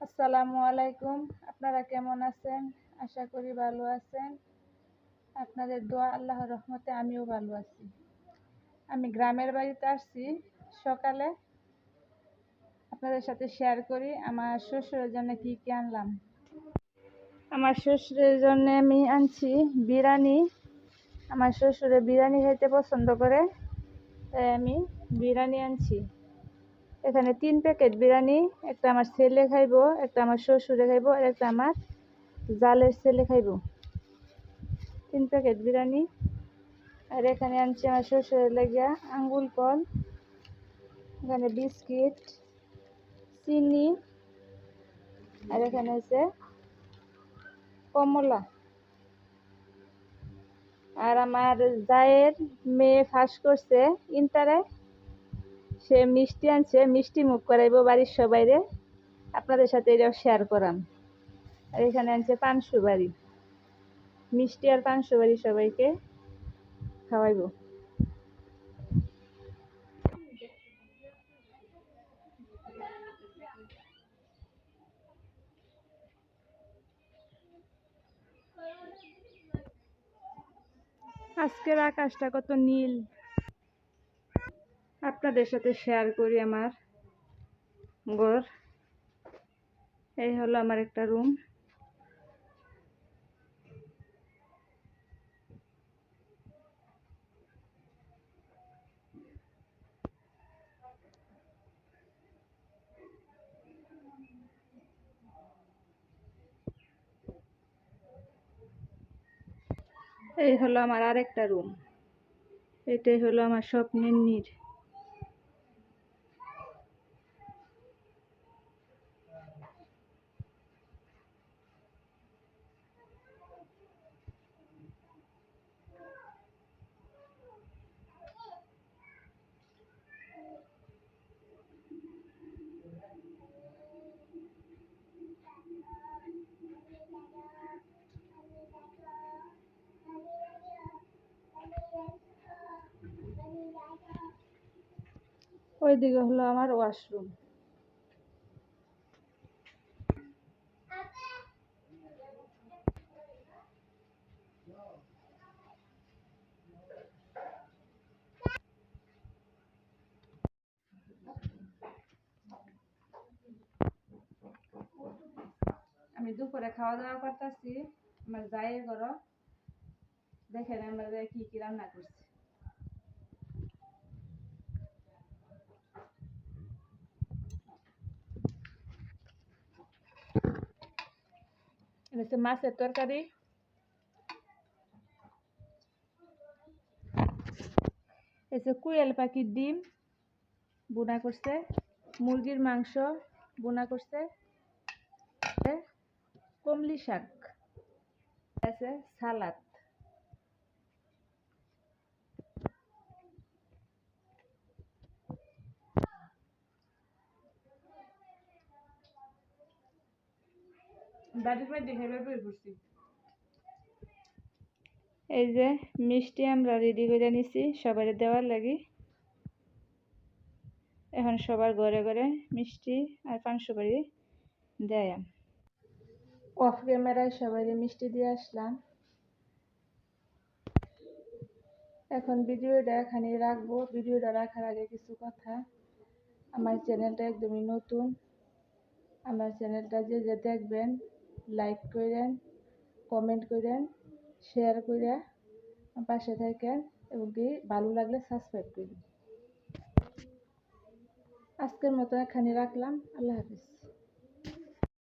আসসালামু আলাইকুম। আপনারা কেমন আছেন? আশা করি ভালো আছেন। আপনাদের দোয়া আল্লাহর রহমতে আমিও ভালো আছি। আমি গ্রামের বাড়িতে আসছি সকালে। আপনাদের সাথে শেয়ার করি আমার শ্বশুরের জন্য কি কি আনলাম। আমার শ্বশুরের জন্য আমি আনছি বিরিয়ানি। আমার শ্বশুরে বিরিয়ানি খেতে পছন্দ করে, তাই আমি বিরিয়ানি আনছি। এখানে 3 প্যাকেট বিরিয়ানি, একটা আমার ছেলে খাইব, একটা আমার শ্বশুরে খাইব, আর একটা আমার জালের ছেলে খাইব। 3 প্যাকেট বিরিয়ানি। আর এখানে আনছি আমার শ্বশুরের লাগিয়া আঙ্গুল ফল, এখানে বিস্কিট, চিনি, আর এখানে আছে কমলা। আর আমার জায়ের মেয়ে ফাঁস করছে ইন্টারে, সে মিষ্টি আনছে, মিষ্টি মুখ করাইব বাড়ির সবাইরে। আপনাদের সাথে এটাও শেয়ার করাম। আর এখানে আনছে পান সুপারি, মিষ্টি আর পান সুপারি সবাইকে খাওয়াইব। আজকের আকাশটা কত নীল, আপনাদের সাথে শেয়ার করি আমার ঘর। এই হলো আমার একটা রুম। এই হলো আমার আরেকটা রুম। এটাই হলো আমার স্বপ্নের নীড়। ওইদিকে হলো আমার ওয়াশরুম। আমি দুপুরে খাওয়া দাওয়া করতেছি আমার জায়ের ঘর। দেখেন আমরা কি কি রান্না করছি। এটা হচ্ছে মাছের তরকারি, এসে কুয়েল পাখির ডিম বোনা করছে, মুরগির মাংস বোনা করছে, কমলি শাক আছে, সালাদ। বাড়ির মধ্যে দেখে বের করছি। এই যে মিষ্টি আমরা রেডি করে নিছি সবার দেওয়ার লাগি। এখন সবার ঘরে ঘরে মিষ্টি আর পান সুপারি দেয়। অফ ক্যামেরায় সবাই মিষ্টি দিয়ে আসলাম। এখন ভিডিওটা এখানে রাখবো। ভিডিওটা রাখার আগে কিছু কথা। আমার চ্যানেলটা একদমই নতুন। আমার চ্যানেলটা যে যে দেখবেন লাইক করেন, কমেন্ট করেন, শেয়ার করে পাশে থাকেন, এবং কি ভালো লাগলে সাবস্ক্রাইব করবেন। আজকের মতো এখানে রাখলাম। আল্লাহ হাফিজ।